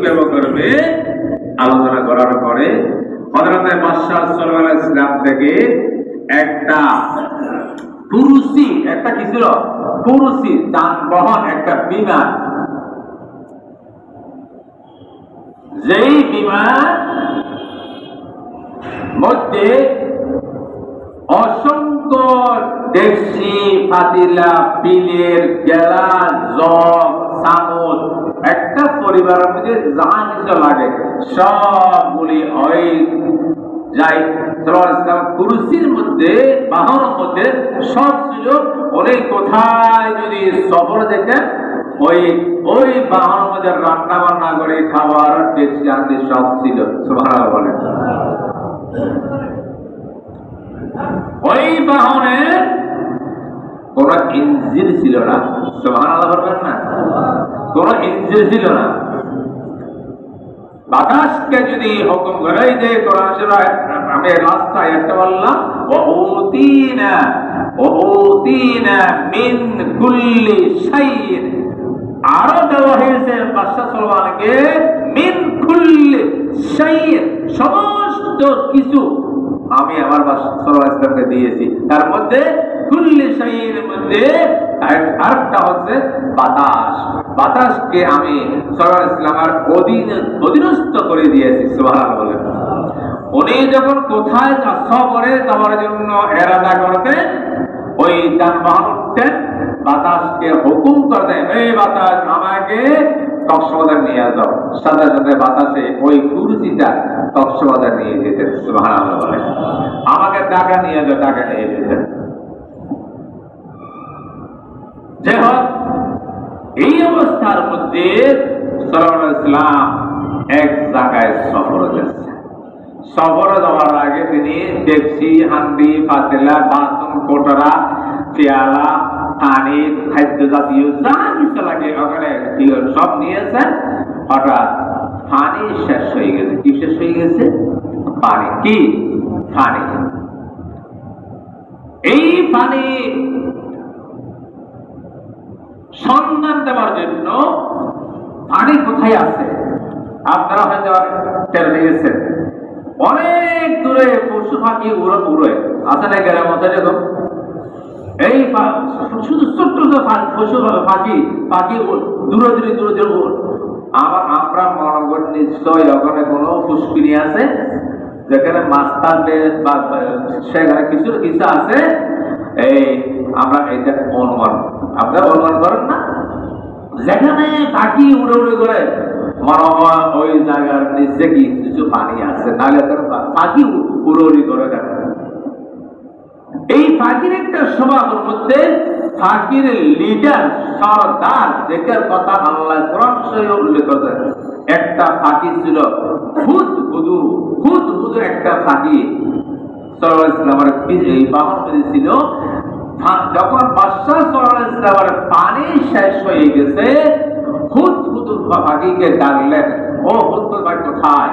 করবে আলোচনা করার পরে হযরত বাদশাহ সুলাইমান আলাইহিস সালাম থেকে একটা কুরসি, একটা কি ছিল কুরসি, যানবাহন, একটা বিমান, যেই বিমান মধ্যে অসংখ্য ডেকচি, পাতিলা, পিলের, গেলাস, জগ, চামচ, একটা পরিবারের মধ্যে যা কিছু লাগে সবগুলি ওই যাই কুরসির মধ্যে, বাহনের মধ্যে সব ছিল। অনেক কোথায় যদি সফর যেতেন ওই বাহনের মধ্যে রান্না বান্না করে খাবার ডেকচি আনতে সব ছিল। সুবহানাল্লাহ বলেন। ওই বাহনের কোন ইঞ্জিন ছিল না। সুবহানাল্লাহ বলবেন না? কোন ইঞ্জিন ছিল না। বাতাসকে যদি হুকুম করে যে কোরআন শরীফ, আমি রাস্তায় একটা বললাম ওউতিনা মিন কুল্লি শাইইন, আরো দেওয়া হয়েছে বাদশাহ সুলাইমানকে মিন কুল্লি শাইইন, সমস্ত কিছু আমি আমার বাদশাহ সুলাইমানকে দিয়েছি। তার মধ্যে কুল্লি শাইইনের মধ্যে আরেকটা হচ্ছে বাতাস। বাতাসকে আমি সুলাইমানের অধীনস্থ করে দিয়েছি। সুবহানাল্লাহ বলেন। উনি যখন কোথায় সফরে যাওয়ার জন্য এরাদা করতেন, ওই যানবাহন উঠতেন, বাতাসকে হুকুম করতেন, এই বাতাস আমাকে কক্সবাজার নিয়ে যাও। সাথে সাথে বাতাসে ওই কুরসিটা কক্সবাজার নিয়ে যেতেন। সুবহানাল্লাহ বলেন। আমাকে টাকা নিয়ে যাও, টাকা নিয়ে যেতেন। যে হোক, এই অবস্থার মধ্যে সুলাইমান আলাইহিস সালাম এক জায়গায় সফরে যাচ্ছেন। সফরে যাওয়ার আগে তিনি ডেকচি, হান্ডি, পাতিলা, বাসন, কোটরা, পেয়ালা, পানি, খাদ্য জাতীয় যা কিছু লাগে ওখানে সব নিয়েছেন। হঠাৎ পানি শেষ হয়ে গেছে। কি শেষ হয়ে গেছে? পানি। কি পানি? এই পানি সন্ধান দেওয়ার জন্য পানি কোথায় আছে আপনারা হয়তো টের পেয়েছেন। অনেক দূরে পশু পাখি উড়ে আছে না গ্রাম অঞ্চলে। এই শুধু ছোট্ট পশু পাখি দূরে দূরে দূরে দূরে। আমরা মনে করি নিশ্চয় ওখানে কোনো পুষ্কিনি আছে যেখানে মাছ থাকবে বা সেখানে কিছু কিছু আছে। এই আমরা এটা অনুমান, আপনারা অনুমান করেন না? যেখানে পাখি উড়ে উড়ে করে মনে হয় ওই জায়গার নিচে কি কিছু পানি আছে, নাহলে পাখি উড়ে উড়ি করে কেন? এই পাখির একটা স্বভাবের মধ্যে পাখির লিডার, সরদার, যেটার কথা আল্লাহ কোরআন শরীফে উল্লেখ করেছেন, একটা পাখি ছিল হুদহুদুর একটা পাখি। সাল্লাল্লাহু আলাইহি ওয়াসাল্লামের এই বাহন ছিল। যখন বাদশাহ সাল্লাল্লাহু আলাইহি ওয়াসাল্লামের পানি শেষ হয়ে গেছে, হুদহুদুর পাখিকে ডাকলেন, ও হুদহুদ ভাই কোথায়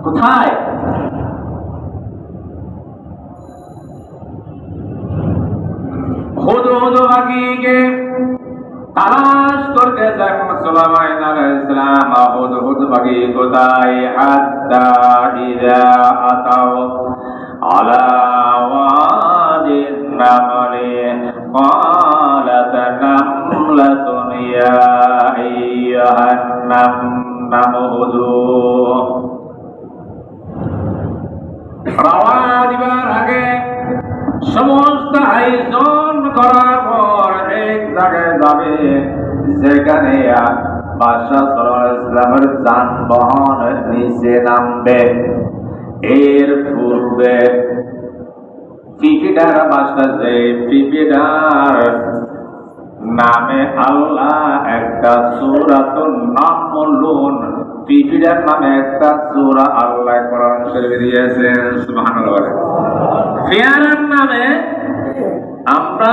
কোথায়? হুদহুদ পাখিকে তালাশ করতে থাকেন সুলাইমান আলাইহিস সালাম। হুদহুদ পাখি কোথায়? হাত্তা ইযা আতাও আলা ওয়াদিন নামলি ক্বালাত নামলাতুন ইয়া আইয়ুহান নামহুদু। রওনা দিবার আগে সমস্ত আয়োজন করার পর এক জায়গায় যাবে, যেখানে বাদশাহ সাল্লাল্লাহু আলাইহি ওয়াসাল্লামের যানবাহন নিচে নামবে। এর পূর্বে পিপিডার বাদশাহ, যে পিপিডার নামে আল্লাহ একটা সূরাতুন নামলুন, পিপিডার নামে একটা সূরা আল্লাহ কোরআন শরীফে দিয়েছেন। সুবহানাল্লাহ। পেয়ারার নামে আমরা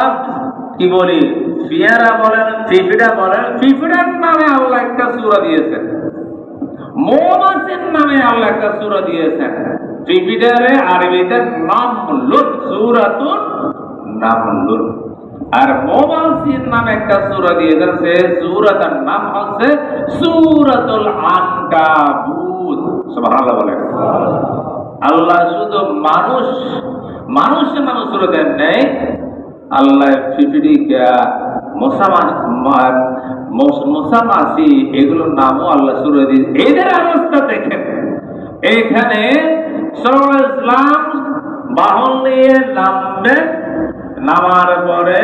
কি বলি? পেয়ারা বলেন, পিপিডা বলেন। পিপিডার নামে আল্লাহ একটা সূরা দিয়েছেন। মৌমাছির নামে আল্লাহ একটা সূরা দিয়েছেন। পিপিডারে আরবিতে নামলুন, সূরাতুন নামলুন। আর মুবাসসির নামে একটা সূরা দিয়ে দিয়েছে, সূরাটার নাম হচ্ছে সূরাতুল আনকাবুত। সুবহানাল্লাহ বলেন। আল্লাহ শুধু মানুষের নামে সূরা দেন নেই, আল্লাহ ফিফিডিকা মোসামাসি এগুলোর নামও আল্লাহ সূরা দিয়ে। এদের অবস্থা দেখেন, এখানে সাল্লাল্লাহু আলাইহি ওয়াসাল্লাম বাহন নিয়ে নামবেন, নামার পরে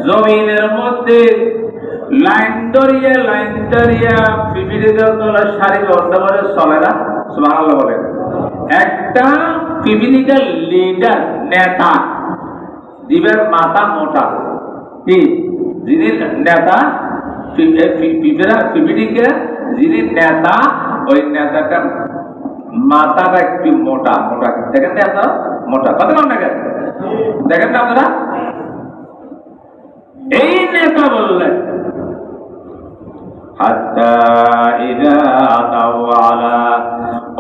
জমিনের মধ্যে লাইন দরিয়া পিপিলিকা তোলা সারি ব্যবস্থা করে চলে না। সুবহানাল্লাহ বলেন। একটা পিপিলিকার লিডার, নেতা, দিবের মাথা মোটা, কি যিনি নেতা, পিপিলিকা যিনি নেতা, ওই নেতাটা মাথাটা একটু মোটা মোটা। দেখেন না আপনারা মোটা কত কম দেখেন, দেখেন না আপনারা? এই নেতা বললেন হাত্তা ইযা আতাউ আলা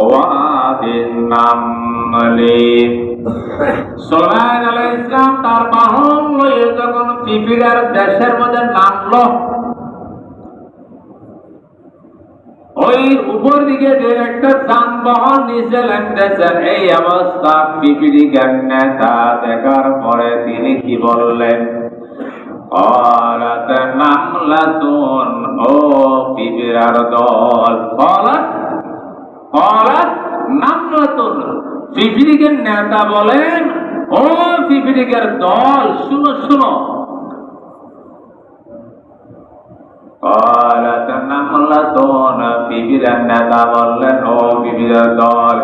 ওয়াদিন নামলি, সুলাইমান আলাইহিস সালাম তার বাহন লয়ে যখন পিপিলার দেশের মধ্যে নামলো, ওই উপর দিকে যে একটা যানবাহন নিচে লাগতেছেন, এই অবস্থা পিপিলিকার নেতা দেখার পরে তিনি কি বললেন? ক্বালাত নামলাতুন, ও পিপিলার দল। ক্বালাত নামলাতুন, পিপিলিকার নেতা বলেন, ও পিপিলিকার দল শুনো শুনো। ক্বালাত নামলাতুন, পিপিলিকার নেতা বললেন, ও পিপিলিকার দল,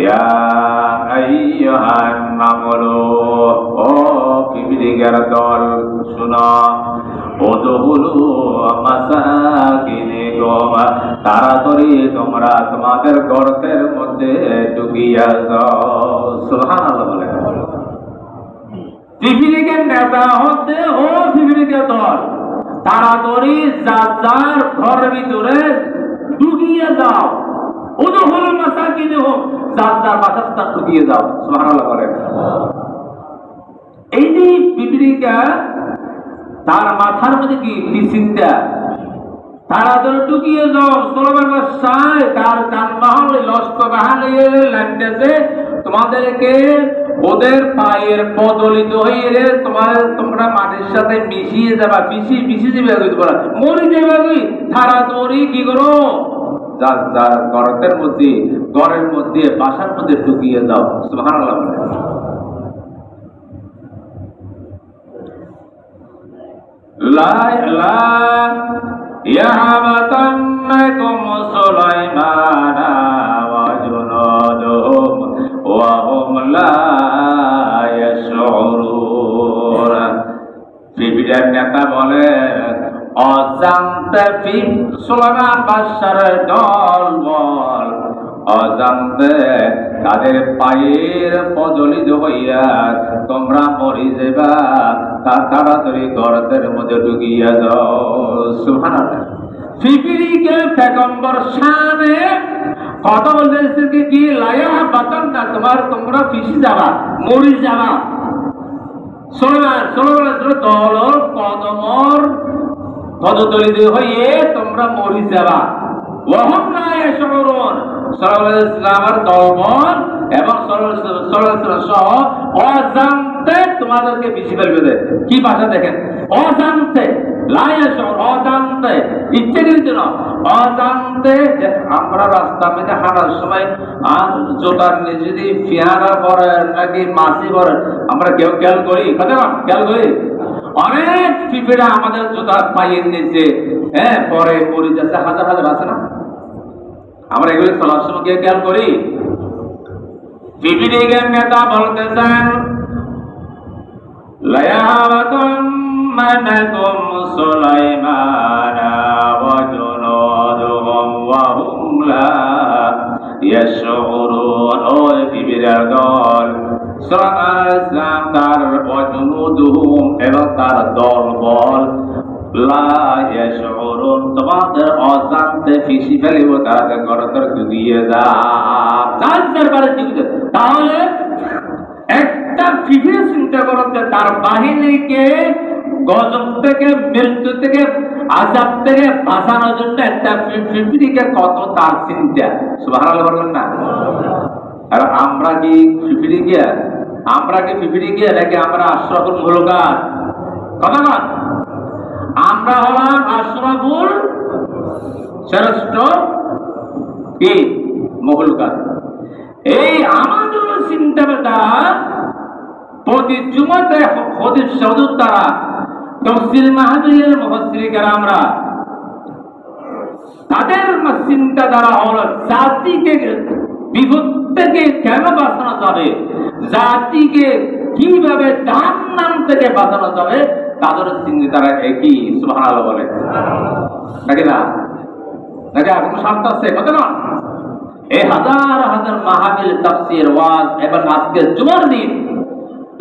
ইয়া আইয়ুহান নামলু, ও পিপিলিকার দল শুনো, উদখুলু মাসাকিনাকুম, তাড়াতাড়ি তোমরা তোমাদের গর্তের মধ্যে ঢুকিয়া যাও। সুবহানাল্লাহ বলেন। পিপিলিকার নেতা হচ্ছে, ও পিপিলিকার দল, তাড়াতাড়ি যার ঘরের ভিতরে ঢুকিয়ে যাও। উদখুলু মাসাকিনাকুম, যার বাসস্থান ঢুকিয়ে যাও। সুবহানাল্লাহ বলেন। এই যে পিপিলিকা, তার মাথার মধ্যে কি চিন্তা, তাড়াতাড়ি ঢুকিয়ে যাও। সুলাইমান বাদশাহ তার যানবাহন লস্কর বাহান লাগতেছে, তোমাদেরকে ওদের পায়ের পদলিত হয়ে তোমরা মাটির সাথে মিশিয়ে যাবা, মিশিয়ে যাবে, মরে যাবে। তাড়াতাড়ি কি করো, যার গর্তের মধ্যে, ঘরের মধ্যে, বাসার মধ্যে ঢুকিয়ে যাও। সুবহানাল্লাহ। লা ইয়াহবাতান্নাকুম সুলাইমান ওয়া জুনুদুহুম ওয়া হুম লা ইয়াশউরুন। পিপিলিকার নেতা বলে, অজান্তে সুলাইমান বাদশার দল বল, অজান্তে তাদের পায়ের পদলিত হইয়া তোমরা মরি যাবা, তাড়াতাড়ি গর্তের মধ্যে ঢুকিয়া যাও। সুবহানাল্লাহ। পিপিলিকা পয়গম্বর শানে কথা বলতেছে কি, লায়া বাতান না, তোমরা পিছিয়ে যাবা, মরি যাবা। সুলাইমান দল কদমর পদদলিত হইয়ে তোমরা মরি যাবা। ওয়া হুম লা ইয়াশউরুন, সাল্লাল্লাহু আলাইহি ওয়াসাল্লামের দলবল এবং সহ অজান্তে তোমাদেরকে বেশি ফেলবে। কি ভাষা দেখেন, অজান্তে, লা ইয়াশউর, অজান্তে, ইচ্ছাকৃত নয়, অজান্তে। আমরা রাস্তার মধ্যে হাঁটার সময় জোটার নিচে যদি পেয়ারা পরে নাকি মাছি পরে, আমরা কেউ খেয়াল করি, খেয়াল করি। অনেক পিঁপড়া আমাদের জোতার পায়ের নিচে পরে পড়ে যাচ্ছে, হাজার হাজার আছে না? আমরা এগুলি চলার সময় কেউ খেয়াল করি? পিপিলিকার নেতা বলতেছেন, লায়াবাতান্নাকুম সুলাইমান ওয়া জুনুদুহুম ওয়া হুম লা ইয়াশউরুন। ও পিপিলিকার দল, সুলাইমান তার ওয়া জুনুদুহুম এবং তার দলবল লা ইয়াশউরুন, তোমাদের অজান্তে ফিসি ফেলিব, তাদের গর্তের ঢুকিয়ে যা। তাহলে একটা পিপিলি চিন্তা করতে তার বাহিনীকে গজব থেকে, মৃত্যু থেকে, আযাব থেকে বাঁচানোর জন্য একটা পিপিলিকা কত তার চিন্তা। সুবহানাল্লাহ বলবেন না? আর আমরা কি পিপিলিকা? আমরা কি পিপিলিকা নাকি আমরা আশরাফুল মুখলুকাত? কথা না, আমরা হলাম আশরাফুল শ্রেষ্ঠ কি মুখলুকাত। এই আমাদের চিন্তাটা প্রতি জুমাতে হাদিস শরীফ দ্বারা তাফসীর মাহফিলের মুফাসসির কেরামরা তাদের চিন্তাধারা হলো জাতিকে বিপদ থেকে কেন বাঁচানো যাবে, জাতিকে কিভাবে জাহান্নাম থেকে বাঁচানো যাবে, তাদের চিন্তাধারা একই। সুবহানাল্লাহ বলে নাকি না? নাকি আর কোনো শর্ত আছে? কথা না, এই হাজার হাজার মাহফিল, তাফসীর, ওয়াজ এবং আজকে জুমার দিন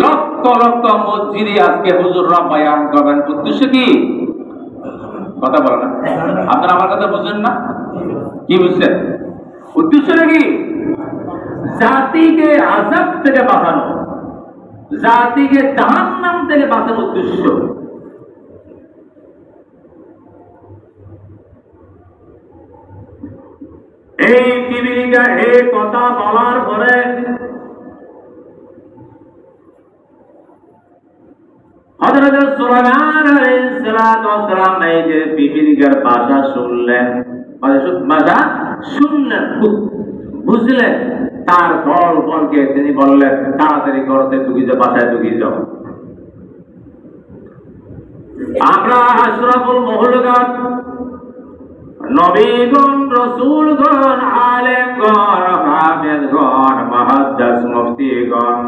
লক্ষ লক্ষ মসজিদে আজকে হুজুররা বয়ান করবেন। উদ্দেশ্য কি? কথা বলেন না, আপনারা আমার কথা বুঝেন না? কি বুঝছেন? উদ্দেশ্যটা কি? জাতিকে আযাব থেকে বাঁচানো, জাতিকে জাহান্নাম থেকে বাঁচানোর উদ্দেশ্য। এই পিপিলিকা এই কথা বলার পরে হযরত সুলাইমান আলাইহিস সালাতু ওয়াস সালাম এই যে পিপিলিকার ভাষা শুনলেন, ভাষা শুনলেন, বুঝলেন, তার বলকে তিনি বললেন তাড়াতাড়ি করতে ঢুকিয়ে যাও, বাসায় ঢুকিয়ে যাও। আমরা আশরাফুল মুখলুকাত, নবীগণ, রাসূলগণ, আলেমগণ, হাফেজগণ, মুহাদ্দিস, মুফতিগণ,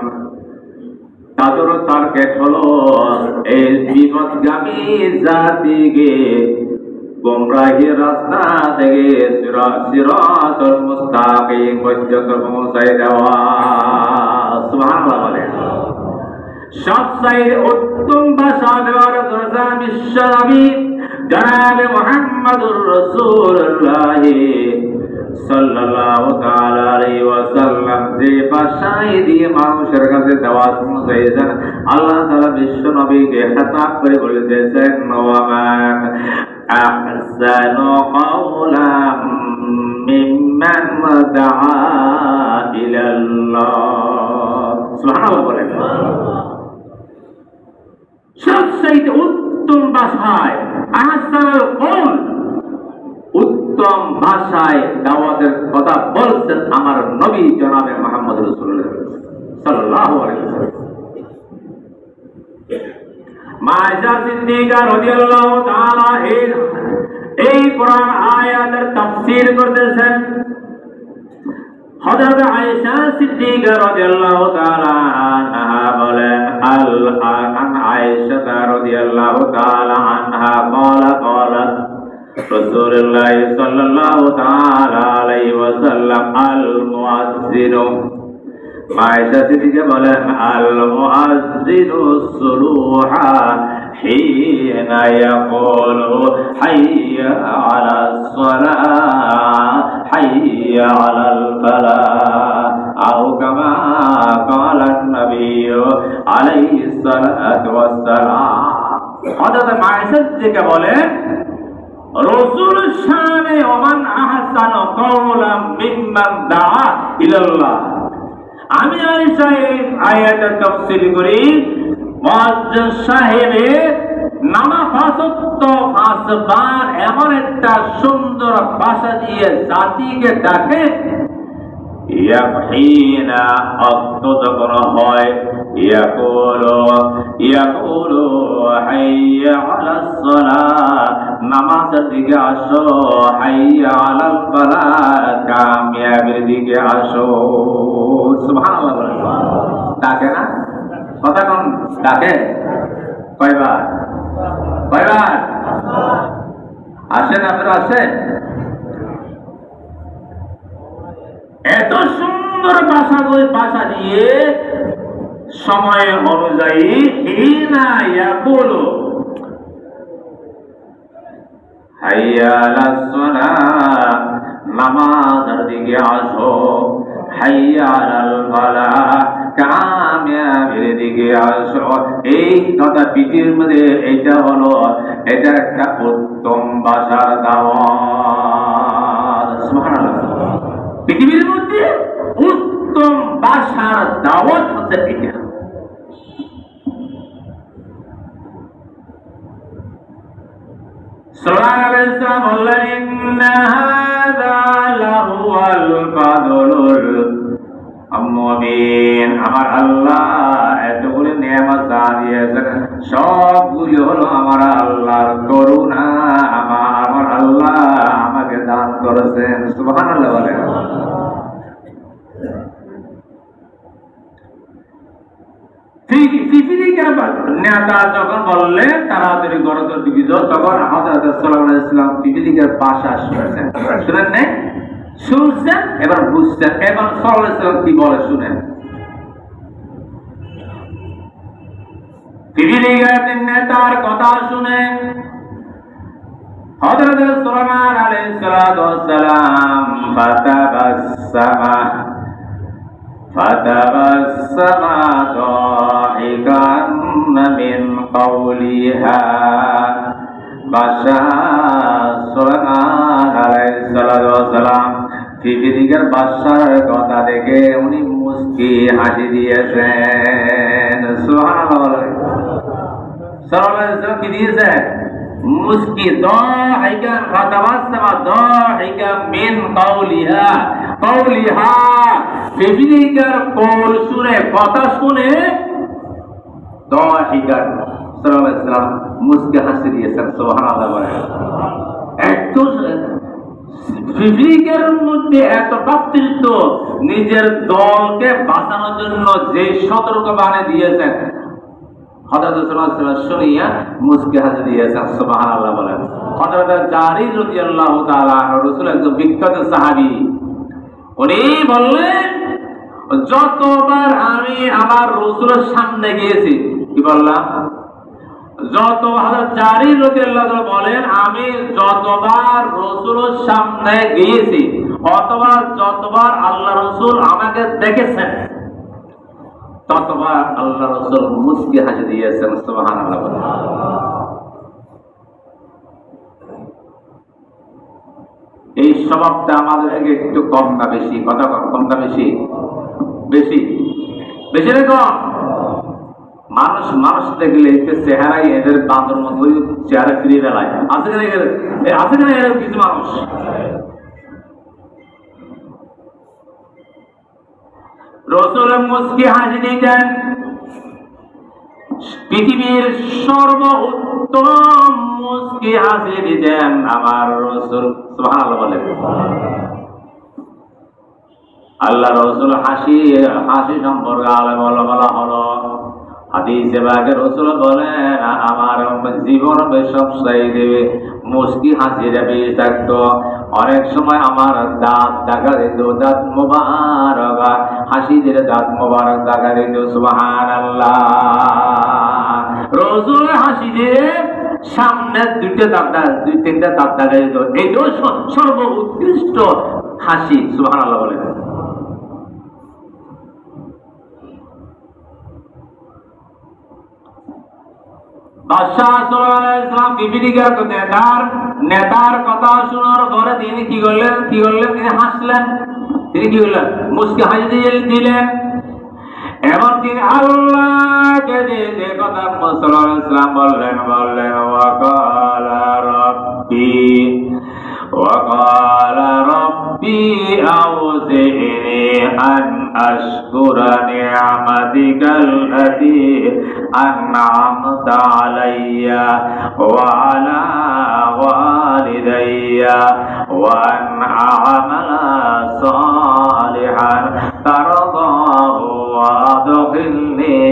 তাদের টার্গেট হলো এই বিপদগামী জাতিকে গোমরাহির রাস্তা থেকে সিরাতুল মুস্তাকিম পর্যন্ত পৌঁছায় দেওয়া। সুবহানাল্লাহ বলেন। সবচেয়ে উত্তম ভাষা ব্যবহার করেছেন বিশ্বনবী জনাবে মুহাম্মদুর রাসূলুল্লাহ সাল্লাল্লাহু তাআলা আলাইহি ওয়াসাল্লাম। যে ভাষায় দিয়ে মানুষের কাছে দাওয়াত পৌঁছাইছেন, আল্লাহ তাআলা বিশ্ব নবীকে খেতাব করে বলেছেন, ওয়া মান আহসানু কাওলাম মিম্মান দাআ ইলাল্লাহ। সুবহানাল্লাহ বলেন। সবচেয়ে উত্তম ভাষায় আহসানুল কওল, উত্তম ভাষায় দাওয়াতের কথা বলছেন আমার নবী জনাবে মুহাম্মদ রাসূলুল্লাহ সাল্লাল্লাহু আলাইহি ওয়াসাল্লাম। মা আয়েশা সিদ্দিকা রাদিয়াল্লাহু তাআলা এই কোরআন আয়াতের তাফসীর করতেছেন। হযরত আয়েশা সিদ্দিকা রাদিয়াল্লাহু তাআলা আনহা বলেন, আন আয়েশা রাদিয়াল্লাহু তাআলা আনহা قالت রাসূলুল্লাহ সাল্লাল্লাহু তাআলা আলাইহি ওয়াসাল্লাম আল মুয়াজ্জিনু, আয়েশা সিদ্দিকা বলেন, আল মুয়াজ্জিনু সুলুহা হিনা ইয়াকুলু হাইয়া আলাস সালাহ হাইয়া আলাল ফালাহ, আও কামা ক্বালা নবী আলাইহিস সালাতু ওয়াস সালাম। হযরত আয়েশা সিদ্দিকা বলেন, রাসূল শানে ওমান আহসানু কাওলাম মিম্মান দাআ ইলাল্লাহ। আমি আয়েশা এই আয়াতের তাফসীর করি, মুয়াজ্জিন সাহেবে নামাফাসত্ব আসবার এমন একটা সুন্দর ভাষা দিয়ে জাতিকে ডাকে, ইয়াফহিনা অর্থ যখন হয়, ইয়াকুলু হাইয়া আলাস সালাহ, নামাজের দিকে আসো, হাইয়া আলাল ফালাহ, কামিয়াবির দিকে আসো। সুবহানাল্লাহ। ডাকে না? কথা কোন ডাকে? কয়বার? কয়বার আসেন? আপনারা আসেন? এত সুন্দর ভাষা দিয়ে সময় অনুযায়ী হিনা ইয়াকুলু হাইয়া আলাস সালাহ, নামাজের দিকে আসো, হাইয়া আলাল ফালাহ, কামিয়াবির দিকে আসো। এই কথা পৃথিবীর মধ্যে এটা হলো, এটা একটা উত্তম ভাষার দাওয়াত। সুবহানাল্লাহ। পৃথিবীর মধ্যে উত্তম ভাষার দাওয়াত হচ্ছে এটা। সুলাইমান আলাইহিস সালাম বললেন, ইন্না হাযা লাহুয়াল ফাদলুল মুবিন। আমার আল্লাহ এতগুলো নেয়ামত দান দিয়েছেন, সবগুলো হলো আমার আল্লাহর করুণা। আমার আল্লাহ আমাকে দান করেছেন। সুবহানাল্লাহ বলেন। নেতা যখন বললেন তাড়াতাড়ি গণতন্ত্র দিবিজ, তখন হযরত সাল্লাল্লাহু আলাইহি ওয়াসাল্লাম পৃথিবীর ভাষা শুনেছেন। শুনেন নাই? শুনছেন, এবার বুঝছেন। এবার সাল্লাল্লাহু আলাইহি ওয়াসাল্লাম কি বলে শুনেন। পৃথিবীর নেতার কথা শুনেন। হযরত সুলাইমান আলাইহিস সালাতু ওয়াস সালাম فتبسم ضاحكا من قولها। বাদশাহ সুলাইমান আলাইহিস সালাতু ওয়াস সালাম পৃথিবীর বাদশার কথা দেখে উনি মুস্কি হাসি দিয়েছেন। সুবহানাল্লাহ। সাল্লাল্লাহু আলাইহি ওয়াসাল্লাম কি দিয়েছেন? মুস্কি। দাহিকান ফাতাবাসসামা দাহিকাম মিন কাউলিহা। কাউলিহা পৃথিবীর কৌল শুনে, কথা শুনে দাহিকান সাল্লাল্লাহু আলাইহি ওয়াসাল্লাম মুস্কি হাসি দিয়েছেন। সুবহানাল্লাহ বলেন। একটু পৃথিবীর মধ্যে এত ব্যক্তিত্ব, নিজের দলকে বাঁচানোর জন্য যে সতর্কবাণী দিয়েছেন, হযরত সাল্লাল্লাহু আলাইহি ওয়াসাল্লাম শুনিয়া মুস্কি হাসি দিয়েছেন। সুবহানাল্লাহ বলেন। হযরত জারির রাদিয়াল্লাহু তাআলা আনহু রাসূল একজন বিখ্যাত সাহাবী, উনি বললেন, যতবার আমি আমার রাসূলের সামনে গিয়েছি, কি বললাম? হযরত জারির রাদিয়াল্লাহু তাআলা বলেন, আমি যতবার রাসূলের সামনে গিয়েছি অথবা যতবার আল্লাহ রাসূল আমাকে দেখেছেন, ততবার আল্লাহ রাসূল মুস্কি হাসি দিয়েছেন। সুবহানাল্লাহ। এই স্বভাবটা আমাদের একটু কম না বেশি? কথা কম না বেশি? বেশি। বেশি না কম? মানুষ দেখলে চেহারাই এদের বাঁদর মতো চেহারা ফিরিয়ে ফেলায়। আছে কিনা এরকম কিছু মানুষ? রাসূল মুস্কি হাসি দিতেন। পৃথিবীর সর্বোত্তম মুস্কি হাসি দিতেন আমার রাসূল। সুবহানাল্লাহ বলেন। আল্লাহ রাসূল হাসি সম্পর্কে বলা হলো হাদিসে পাকে রাসূল বলেন, আমার জীবন সবচাইতে মুস্কি হাসিটা বেশি থাকতো। অনেক সময় আমার দাঁত দেখা দিত, দাঁত মোবারক, হাসি দিলে দাঁত মোবারক দেখা দিত। সুবহানাল্লাহ। রাসূল হাসি দিয়ে সামনে দুই তিনটা দাঁত দেখা দিত। এইটাও সর্বোৎকৃষ্ট হাসি। সুবহানাল্লাহ বলেন। বাদশাহ সাল্লাল্লাহু আলাইহি ওয়াসাল্লাম পৃথিবীর নেতার কথা শোনার পরে তিনি কি করলেন? তিনি হাসলেন। তিনি কি করলেন? মুস্কি হাসি দিলেন। এবং তিনি আল্লাহকে যে কথা সাল্লাল্লাহু আলাইহি ওয়াসাল্লাম বললেন, وقال ربي أوزعني أن أشكر نعمتك التي أنعمت علي وعلى والدي وأن أعمل صالحا ترضاه وأدخلني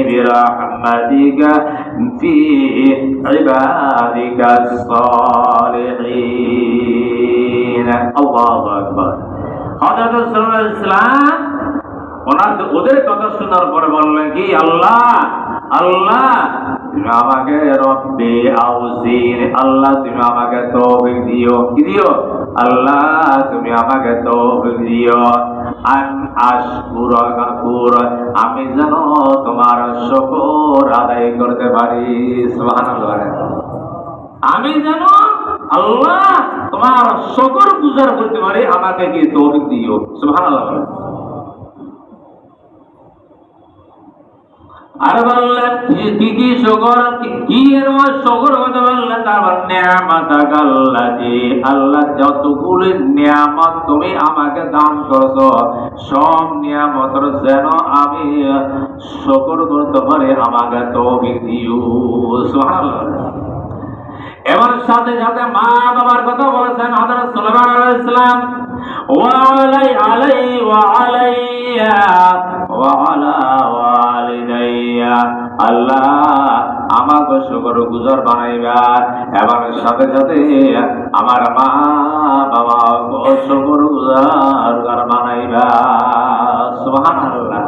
برحمتك في عبادك الصالحين। الله أكبر। হযরত সাল্লাল্লাহু আলাইহি ওয়াসাল্লাম ওদের কথা শোনার পরে বললেন কি, আল্লাহ তুমি আমাকে রব্বি আউজিনি, আল্লাহ তুমি আমাকে তৌফিক দিও। কি দিও? আল্লাহ তুমি আমাকে তৌফিক দিও আন আশকুরাকা, আমি যেন তোমার শুকর আদায় করতে পারি। সুবহানাল্লাহ। আমি যেন আল্লাহ তোমার শুকর গুজার করতে পারি, আমাকে কি তৌফিক দিও। সুবহানাল্লাহ। আর বললেন কি কি শুকর, কি এর শুকর হতে বললেন, তারপর নিয়ামত আল্লাহি, আল্লাহ যতগুলো নিয়ামত তুমি আমাকে দান করছো সব নিয়ামতের যেন আমি শুকর করতে পারি, আমাকে তৌফিক দিও। সুবহানাল্লাহ। এবার সাথে সাথে মা বাবার কথা বলেছেন হযরত সুলাইমান আলাইহিস সালাম, ওয়া আলাইহি ওয়া আলাইয়া ওয়া আলা ওয়ালিদাইয়া, আল্লাহ আমাকে শুকরগুজার বানাইবা। এবার সাথে সাথে আমার মা বাবা শুকরগুজার বানাইবা। সুবহানাল্লাহ।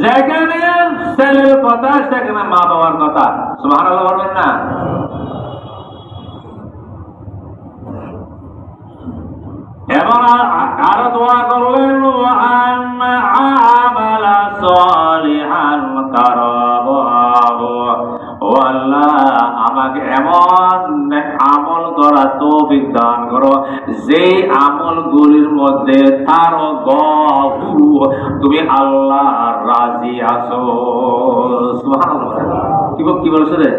যেখানে ছেলের কথা সেখানে মা বাবার কথা। সুবহানাল্লাহ বলবেন না? এবার আরো দোয়া করলেন, আমালা সালিহান তারাবাহু, ও আল্লাহ আমাকে এমন আমল করা তৌফিক দান করো যে আমলগুলির মধ্যে তারাবাহু তুমি আল্লাহ রাজি আছো। সুবহানাল্লাহ। কি বলছে রে?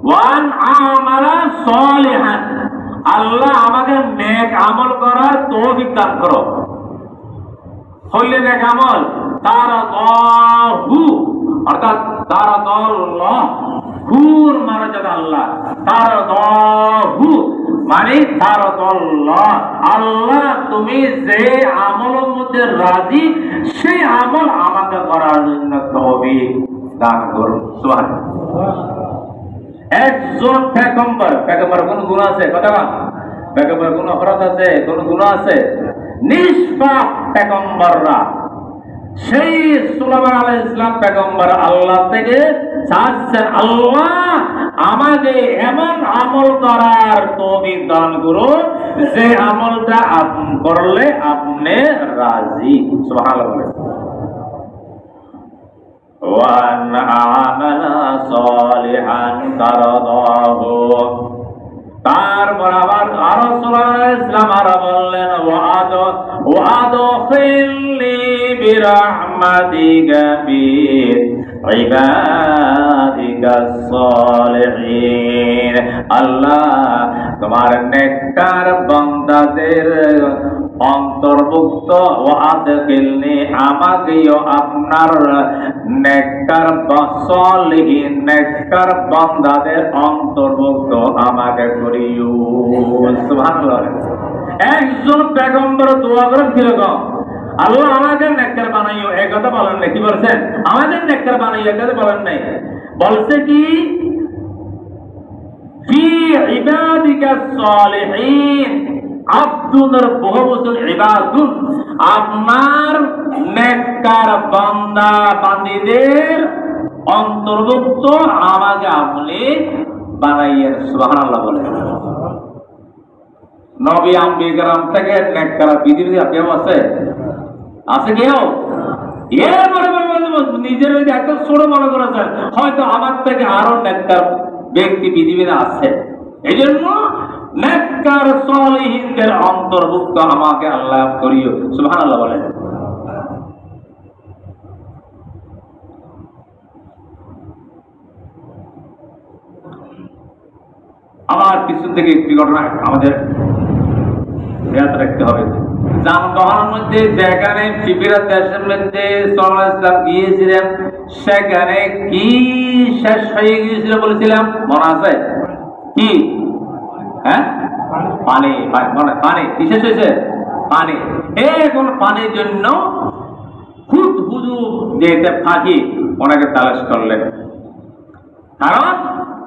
ওয়ান আমালা সালিহান, আল্লাহ আমাকে নেক আমল করার তৌফিক দান করো। হইলে নেক আমল তারাহু, অর্থাৎ তারাল্লাহ, হুর মানে যাবে আল্লাহ, তারাহু মানে তারাল্লাহ, আল্লাহ তুমি যে আমলের মধ্যে রাজি সেই আমল আমাকে করার জন্য তৌফিক দান করো। সুবহানাল্লাহ। একজন পেগম্বর কোন গুণ আছে? কথা বল। পেগম্বর কোন অপরাধ আছে? কোন গুণ আছে? নিষ্পাপ পেগম্বররা, সেই সুলাইমান আলাইহিস সালাম পেগম্বর আল্লাহ থেকে চাচ্ছেন, আল্লাহ আমাকে এমন আমল করার তৌফিক দান করো যে আমলটা করলে আপনি রাজি। সুবহানাল্লাহ। وأن أعمل صالحا ترضاه, তারপর আবার আরো ইসলাম আরো বললেন, ওয়াদখিলনি বিরহমাতিকা ফি ইবাদিকাস সালিহিন, আল্লাহ তোমার নেককার বান্দাদের অন্তর্ভুক্ত, ওয়াদখিলনি আমাকেও আপনার নেককার সালিহিন নেককার বান্দাদের অন্তর্ভুক্ত আমাকে করিও। সুবহানাল্লাহ। একজন পেগম্বর দোয়া করেন কিরকম, আল্লাহ আমাদের নেককার বানাইও, এই কথা বলেন নাই। কি বলছেন? আমাদের নেককার বানাইও, এই কথা বলেন নাই। বলছে কি ফি ইবাদিকাস সালিহিন, আব্দুনের বহু বছর ইবাদুন, আপনার নেককার বান্দা বান্দীদের অন্তর্ভুক্ত আমাকে আপনি বানাইয়েন। সুবহানাল্লাহ বলে। নবী আম্বিয়া কেরাম থেকে নেককার পৃথিবীতে কেউ আছে? আছে কেউ? এরপরে নিজের একটা ছোট মনে করেছেন, হয়তো আমার থেকে আরো নেককার ব্যক্তি পৃথিবীতে আছে, এই জন্য নেককার সালিহিনদের অন্তর্ভুক্ত আমাকে আল্লাহ করিও। সুবহানাল্লাহ বলেন। আমার পিছন থেকে একটি ঘটনা আমাদের ইয়াদ রাখতে হবে। যানবাহনের মধ্যে যেখানে শিবিরা দেশের মধ্যে সাল্লাল্লাহু আলাইহি ওয়াসাল্লাম গিয়েছিলেন, সেখানে কি শেষ হয়ে গিয়েছিল বলেছিলাম, মনে আছে? কি? হ্যাঁ, পানি। পানি কি শেষ হয়েছে? পানি। এখন পানির জন্য হুদহুদু যেতে ফাঁকি ওনাকে তালাশ করলেন, কারণ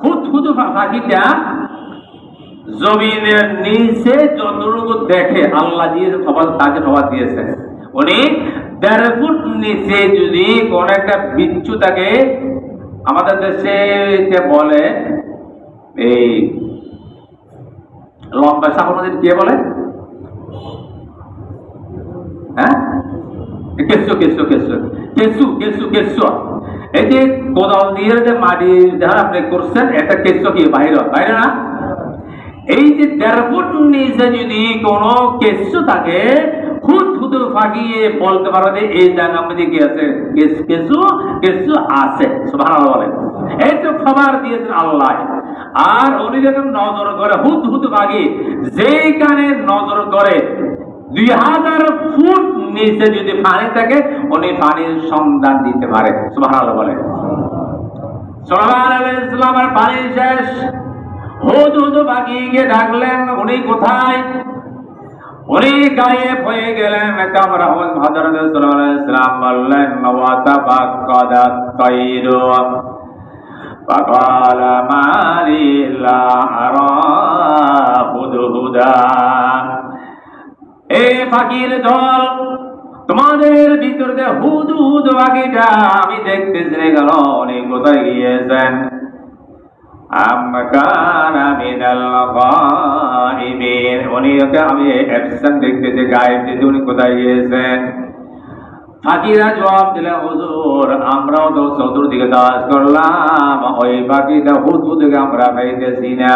হুদহুদু ফাঁকিটা জমিনের নিচে যতটুকু দেখে আল্লাহ দিয়েছে, তাকে খবর দিয়েছে, উনি 1.5 ফুট নিচে যদি কোন একটা বিচ্ছু থাকে, আমাদের দেশে বলে এই লম্বা সাগর নদীর কে বলে? হ্যাঁ, কেঁচু কেঁচু কেঁচু কেঁচু কেঁচু কেঁচু, এই যে কোদাল দিয়ে যে মাটি যারা আপনি করছেন, এটা কেঁচু কি বাইরে বাইরে না? এই যে 1.5 ফুট নিচে যদি কোন কেঁচু থাকে, খুদ খুদ ফাঁকিয়ে বলতে পারো যে এই জায়গার মধ্যে কি আছে, কেঁচু কেঁচু আছে। সুবহানাল্লাহ বলেন। এই তো খবর দিয়েছেন আল্লাহ। আর উনি যখন নজর করে হুদ হুদ ফাঁকি, যেখানে নজর করে 2000 ফুট নিচে যদি পানি থাকে, উনি পানির সন্ধান দিতে পারে। সুবহানাল্লাহ বলেন। সুলাইমান আলাইহিস সালামের পানি শেষ, হুদ হুদ ফাঁকি গিয়ে ডাকলেন, উনি কোথায়? উনি গায়েব হয়ে গেলেন। হযরত সুলাইমান আলাইহিস সালাম বললেন, ওয়া তাবাক্কাদাত তাইরু ফাকালা মা লি লা আরা হুদহুদা। এ ফাকির দল, তোমাদের ভিতর দিয়ে হুদ হুদ পাখিটা আমি দেখতেছি না কেন? উনি কোথায় গিয়েছেন? উনি আমি অ্যাবসেন্ট দেখতেছি, গায়েব দিতে, উনি কোথায় গিয়েছেন? ফাকিরা জবাব দিলেন, হুজুর আমরাও তো চতুর্দিকে তালাশ করলাম, ওই পাখিটা হুদ হুদকে আমরা পাইতেছি না।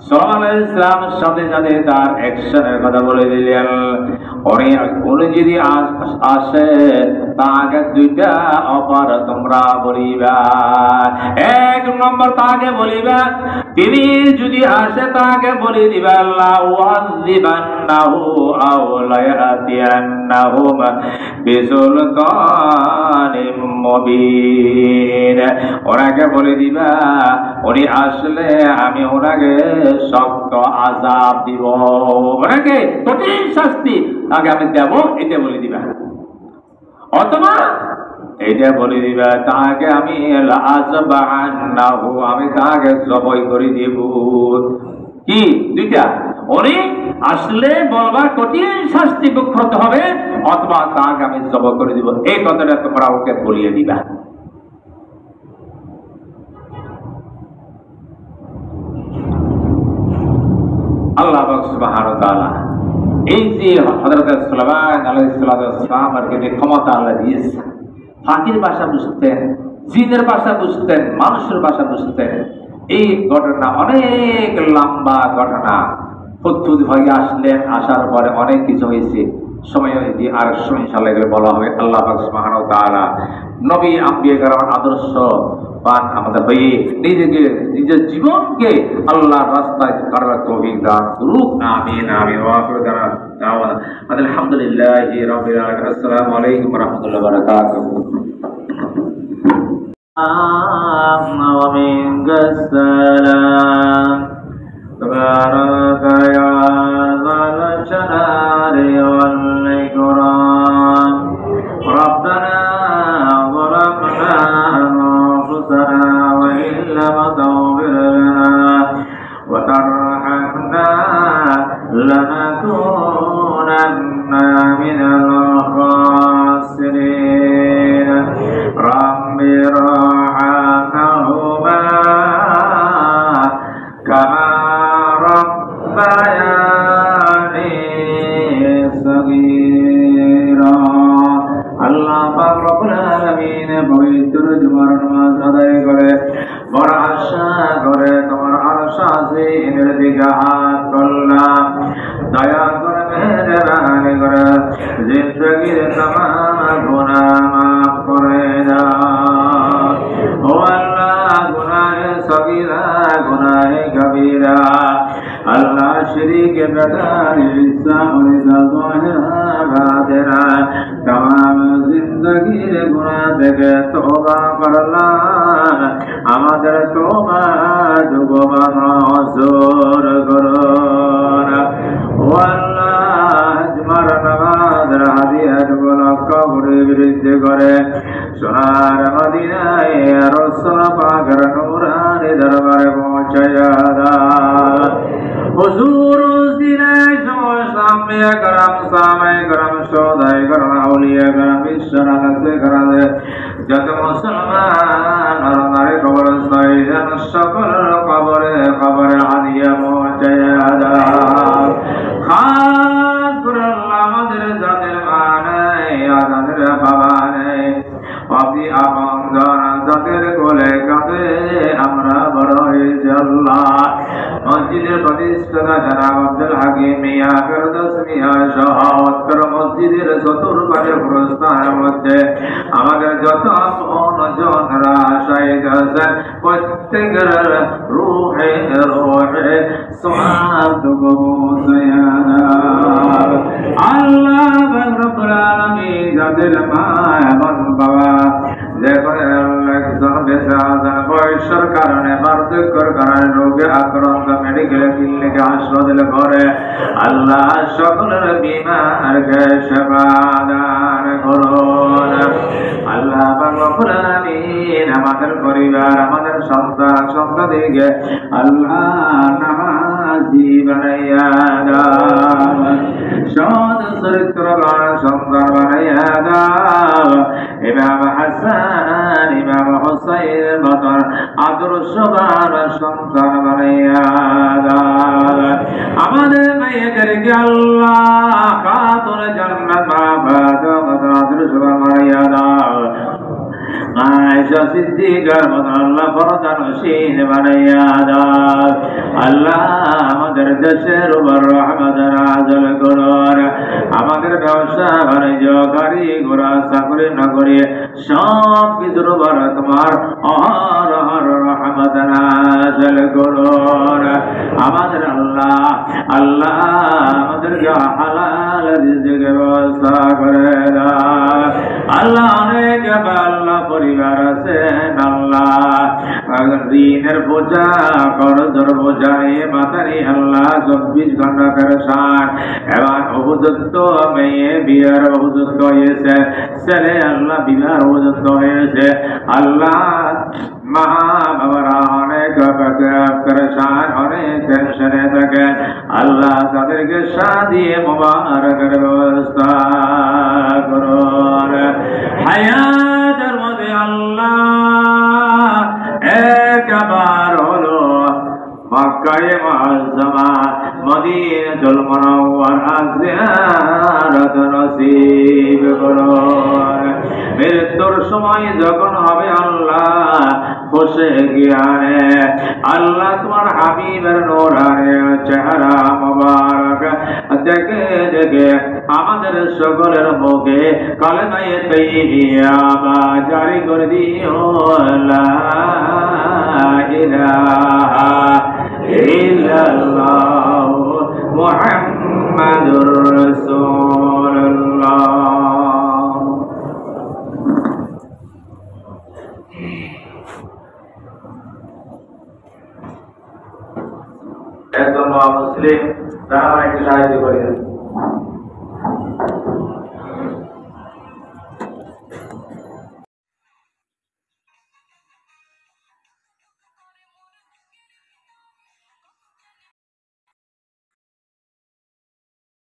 সুলাইমান আলাইহিস সালামের সাথে সাথে তার অ্যাকশনের কথা বলে দিলেন। উনি যদি আসে, তাকে 2টা অফার তোমরা বলিবা। 1 নম্বর তাকে বলিবা, তিনি যদি আসে তাকে বলে দিবা লাউযিবান্নাহু আও লায়াতিয়ান্নাহুম বিসুলতানিম মুবিন। ওনাকে বলে দিবা, উনি আসলে আমি ওনাকে শক্ত আযাব দিব, ওনাকে কঠিন শাস্তি তাকে আমি দেব, এটা বলে দিবা। অথবা এটা বলে দিবা, তাকে আমি লাযবাহান্নাহু, আমি তাকে জবাই করে দেব। কি 2টা? উনি আসলে বলবা কঠিন শাস্তি ভোগ করতে হবে, অথবা তাকে আমি জবাই করে দিব। এই কথাটা তোমরা ওকে বলিয়ে দিবা। আল্লাহ পাক সুবহানাহু ওয়া তাআলা এই যে হযরত সুলাইমান আলাইহিস সালামের যে ক্ষমতা আল্লাহ দিয়েছেন, ফাকির ভাষা বুঝতেন, জিনের ভাষা বুঝতেন, মানুষের ভাষা বুঝতেন। এই ঘটনা অনেক লম্বা ঘটনা। প্রত্যুত হয়ে আসলেন, আসার পরে অনেক কিছু হয়েছে। সময় আর সময় ইনশাআল্লাহ বলা হবে। আল্লাহ পাক সুবহানাহু ওয়া তাআলা নবী আম্বিয়া কেরামের আদর্শ পান আমাদের হয়ে নিজের জীবনকে আল্লাহর রাস্তায় করার তৌফিক দান করুক। আমিন আমিন। ওয়া আখিরু দাওয়ানা আলহামদুলিল্লাহি রাব্বিল আলামিন। আসসালামু আলাইকুম ওয়া রাহমাতুল্লাহি ওয়া বারাকাতুহু। ومنك السلام تبارك يا ذا الجلال والإكرام. ربنا ظلمنا أنفسنا وإن لم تغفر لنا وترحمنا لنكونن من الخاسرين. رب ارحمهما كما ربياني صغيرا. আল্লাহ পাক রব্বুল আলামিন পবিত্র জুমার নামাজ আদায় করে বড় আশা করে তোমার আরশ আজিমের দিকে হাত করলাম। দয়া করে মেহেরবানি করে জিন্দেগীর तमाम গুনাহ মাফ করে দাও। ও আল্লাহ, গুনাহে সগীরা গুনাহে কবীরা আল্লাহ শিরিক বেদার হিস্সা ওলিদা যাহিরা বাতিনা तमाम জিন্দেগীর গুনাহ থেকে তওবা করলাম। আমাদের তওবা যুগবা মঞ্জুর করুন। ও আল্লাহ, তোমার নামাজের হাদিয়াত গুলো কবরে বৃদ্ধি করে সোনার মদিনায় রাসূল পাকের নূরানি দরবারে পৌঁছায়া দাও। হুজুর উসিলায় সমস্ত আম্বিয়া کرام সাহাবায়ে کرام শোহদায়ে کرام আউলিয়া کرام বিশ্বনাথ করে যত মুসলমান নারী কবরস্থানে যেন সকল কবরে কবরে হাদিয়া পৌঁছায়া দাও। খাস করে আল্লাহ আমাদের জানের মা মসজিদের প্রতিষ্ঠাতা জনাব আব্দুল হাকিম মিয়া ফেরদৌস মিয়া সহ উত্তর মসজিদের চতুর্পাশে প্রস্থানের মধ্যে আমাদের যত আপনজনরা শহীদ হয়েছেন প্রত্যেকের রূহে রূহে সওয়াবটুকু পৌঁছায়া দাও। আল্লাহ রব্বুল আলামিন যাদের মা এবং বাবা একজন বেঁচে আছেন বয়সের কারণে বার্ধক্যের কারণে রোগে আক্রান্ত মেডিকেলে ক্লিনিকে হাসপাতালে ঘরে আল্লাহ সকলের বিমারকে সেবা দান করুন। আল্লাহ রব্বুল আলামিন আমাদের পরিবার আমাদের সন্তান সন্ততিকে আল্লাহ নামাজি বানাইয়া দাও, সৎ চরিত্রবান সন্তান বানাইয়া দাও। ইমাম হাসান ইমাম হুসাইনের মতন আদর্শবান সন্তান বানাইয়া দাও। আমাদের মেয়েদেরকে আল্লাহ খাতুন জান্নাত মতন আদর্শবান বানাইয়া দাও। আয়েশা সিদ্দিকার মতন আল্লাহ পরদানশীল বানাইয়া দাও। আল্লাহ আমাদের দেশের উপর রহমত নাযিল করুন। আমাদের ব্যবসা বাণিজ্য গাড়ি ঘোড়া চাকরি নকরি সব কিছুর উপর তোমার অহরহ রহমত নাযিল করুন। আমাদের আল্লাহ আমাদেরকে হালাল রিজিকের ব্যবস্থা করে দাও। আল্লাহ অনেক আল্লাহ পরিবার আছেন আল্লাহ ঋণের বোঝা করজের বোঝা মাতারি আল্লাহ 24 ঘন্টা পেরেশান এবং উপযুক্ত মেয়ে বিয়ার উপযুক্ত হয়েছে, ছেলে আল্লাহ বিবাহ উপযুক্ত হয়েছে। আল্লাহ মা বাবারা অনেক পেরেশান অনেক টেনশনে থাকেন আল্লাহ তাদেরকে শাদিয়ে মুবারকের ব্যবস্থা করুন। হায়াতের মধ্যে আল্লাহ একবার হলো মক্কায়ে মুআজ্জামা মদিনাতুল মুনাওয়ারা জিয়ারত নসিব করুন। মৃত্যুর সময় যখন হবে আল্লাহ বসে জ্ঞানে আল্লাহ তোমার হাবিবের নূরানি চেহারা মুবারক দেখে দেখে আমাদের সকলের মুখে কালেমায়ে তাইয়্যিবা জারি করে দিও। লা ইলাহা ইল্লাল্লাহ মুহাম্মাদুর রাসূলুল্লাহ। একজন মুসলিম তারা একটু সাহায্য করেন।